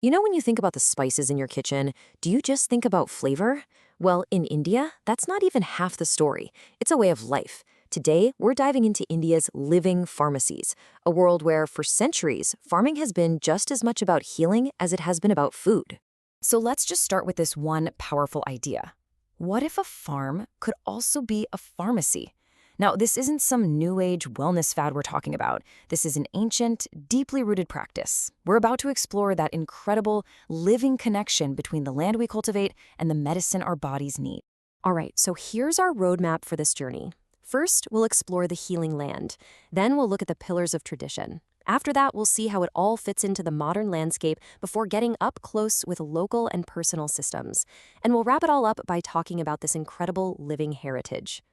You know, when you think about the spices in your kitchen, do you just think about flavor? Well, in India, that's not even half the story. It's a way of life. Today, we're diving into India's living pharmacies, a world where, for centuries, farming has been just as much about healing as it has been about food. So let's just start with this one powerful idea. What if a farm could also be a pharmacy? Now, this isn't some new age wellness fad we're talking about. This is an ancient, deeply rooted practice. We're about to explore that incredible, living connection between the land we cultivate and the medicine our bodies need. All right, so here's our roadmap for this journey. First, we'll explore the healing land. Then we'll look at the pillars of tradition. After that, we'll see how it all fits into the modern landscape before getting up close with local and personal systems. And we'll wrap it all up by talking about this incredible living heritage.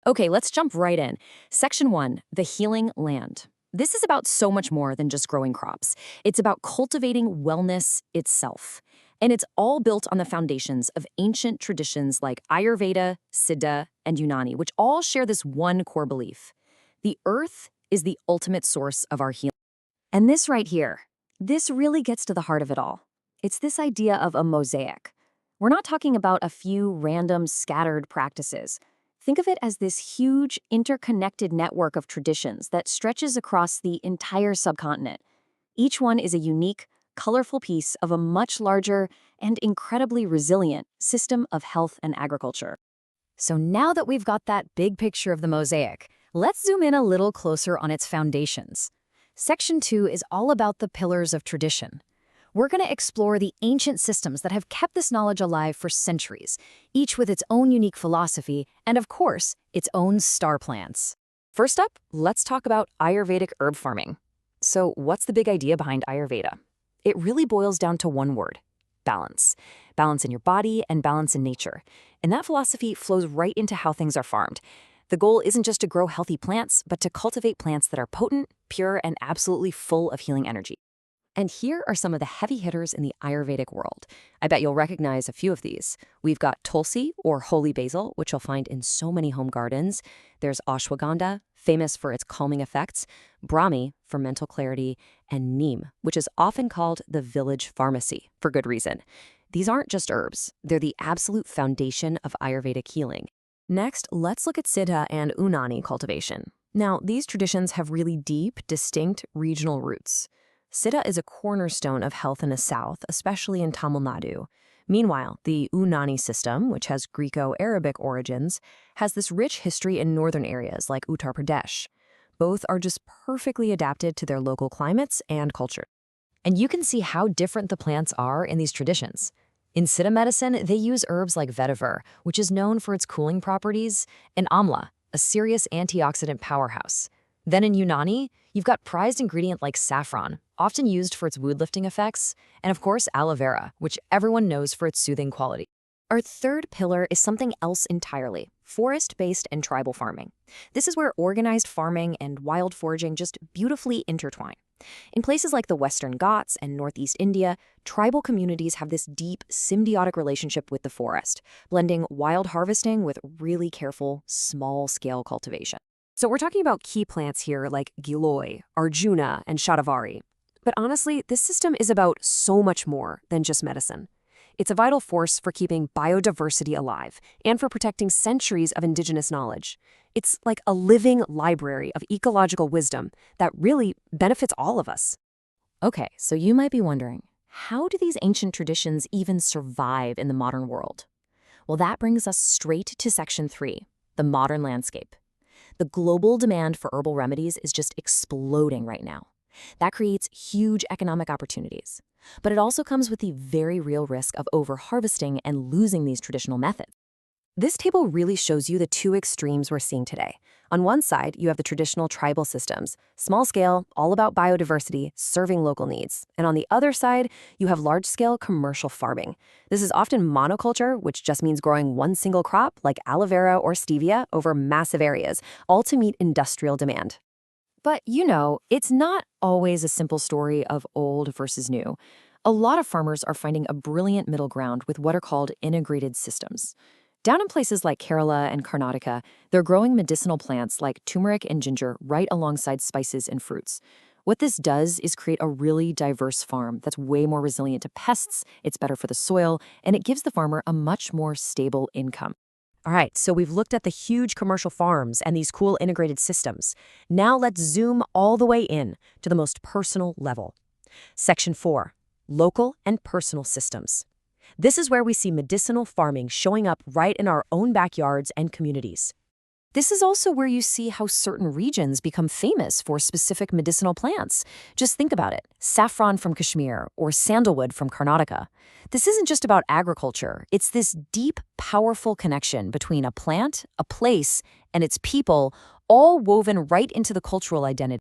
Okay, let's jump right in. Section 1, the healing land. This is about so much more than just growing crops. It's about cultivating wellness itself. And it's all built on the foundations of ancient traditions like Ayurveda, Siddha, and Unani, which all share this one core belief. The earth is the ultimate source of our healing. And this right here, this really gets to the heart of it all. It's this idea of a mosaic. We're not talking about a few random scattered practices. Think of it as this huge, interconnected network of traditions that stretches across the entire subcontinent. Each one is a unique, colorful piece of a much larger and incredibly resilient system of health and agriculture. So now that we've got that big picture of the mosaic, let's zoom in a little closer on its foundations. Section 2 is all about the pillars of tradition. We're going to explore the ancient systems that have kept this knowledge alive for centuries, each with its own unique philosophy and, of course, its own star plants. First up, let's talk about Ayurvedic herb farming. So what's the big idea behind Ayurveda? It really boils down to one word: balance. Balance in your body and balance in nature. And that philosophy flows right into how things are farmed. The goal isn't just to grow healthy plants, but to cultivate plants that are potent, pure, and absolutely full of healing energy. And here are some of the heavy hitters in the Ayurvedic world. I bet you'll recognize a few of these. We've got tulsi, or holy basil, which you'll find in so many home gardens. There's ashwagandha, famous for its calming effects, brahmi, for mental clarity, and neem, which is often called the village pharmacy, for good reason. These aren't just herbs. They're the absolute foundation of Ayurvedic healing. Next, let's look at Siddha and Unani cultivation. Now, these traditions have really deep, distinct regional roots. Siddha is a cornerstone of health in the south, especially in Tamil Nadu. Meanwhile, the Unani system, which has Greco-Arabic origins, has this rich history in northern areas like Uttar Pradesh. Both are just perfectly adapted to their local climates and culture. And you can see how different the plants are in these traditions. In Siddha medicine, they use herbs like vetiver, which is known for its cooling properties, and amla, a serious antioxidant powerhouse. Then in Unani, you've got prized ingredient like saffron, often used for its wood-lifting effects, and of course aloe vera, which everyone knows for its soothing quality. Our third pillar is something else entirely: forest-based and tribal farming. This is where organized farming and wild foraging just beautifully intertwine. In places like the Western Ghats and Northeast India, tribal communities have this deep, symbiotic relationship with the forest, blending wild harvesting with really careful, small-scale cultivation. So we're talking about key plants here like Giloy, Arjuna, and Shatavari. But honestly, this system is about so much more than just medicine. It's a vital force for keeping biodiversity alive and for protecting centuries of indigenous knowledge. It's like a living library of ecological wisdom that really benefits all of us. Okay, so you might be wondering, how do these ancient traditions even survive in the modern world? Well, that brings us straight to Section 3, the modern landscape. The global demand for herbal remedies is just exploding right now. That creates huge economic opportunities. But it also comes with the very real risk of over-harvesting and losing these traditional methods. This table really shows you the two extremes we're seeing today. On one side, you have the traditional tribal systems, small scale, all about biodiversity, serving local needs. And on the other side, you have large-scale commercial farming. This is often monoculture, which just means growing one single crop, like aloe vera or stevia, over massive areas, all to meet industrial demand. But you know, it's not always a simple story of old versus new. A lot of farmers are finding a brilliant middle ground with what are called integrated systems. Down in places like Kerala and Karnataka, they're growing medicinal plants like turmeric and ginger right alongside spices and fruits. What this does is create a really diverse farm that's way more resilient to pests, it's better for the soil, and it gives the farmer a much more stable income. All right, so we've looked at the huge commercial farms and these cool integrated systems. Now let's zoom all the way in to the most personal level. Section 4, local and personal systems. This is where we see medicinal farming showing up right in our own backyards and communities. This is also where you see how certain regions become famous for specific medicinal plants. Just think about it, saffron from Kashmir or sandalwood from Karnataka. This isn't just about agriculture, it's this deep, powerful connection between a plant, a place, and its people, all woven right into the cultural identity.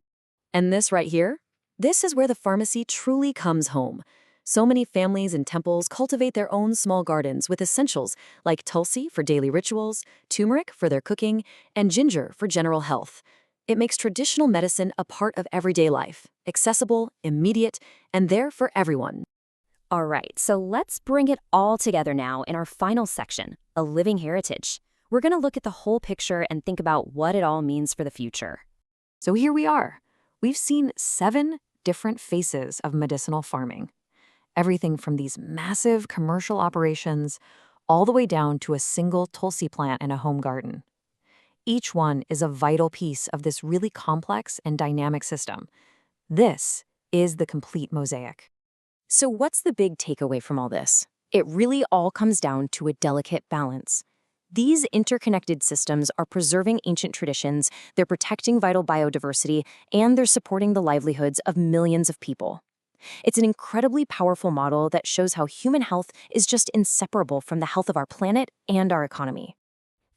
And this right here? This is where the pharmacy truly comes home. So many families and temples cultivate their own small gardens with essentials like tulsi for daily rituals, turmeric for their cooking, and ginger for general health. It makes traditional medicine a part of everyday life, accessible, immediate, and there for everyone. All right, so let's bring it all together now in our final section, a living heritage. We're going to look at the whole picture and think about what it all means for the future. So here we are. We've seen 7 different faces of medicinal farming. Everything from these massive commercial operations all the way down to a single tulsi plant in a home garden. Each one is a vital piece of this really complex and dynamic system. This is the complete mosaic. So what's the big takeaway from all this? It really all comes down to a delicate balance. These interconnected systems are preserving ancient traditions, they're protecting vital biodiversity, and they're supporting the livelihoods of millions of people. It's an incredibly powerful model that shows how human health is just inseparable from the health of our planet and our economy.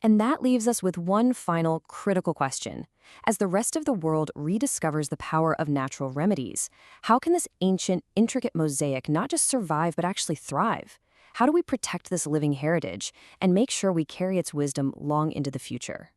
And that leaves us with one final critical question. As the rest of the world rediscovers the power of natural remedies, how can this ancient, intricate mosaic not just survive but actually thrive? How do we protect this living heritage and make sure we carry its wisdom long into the future?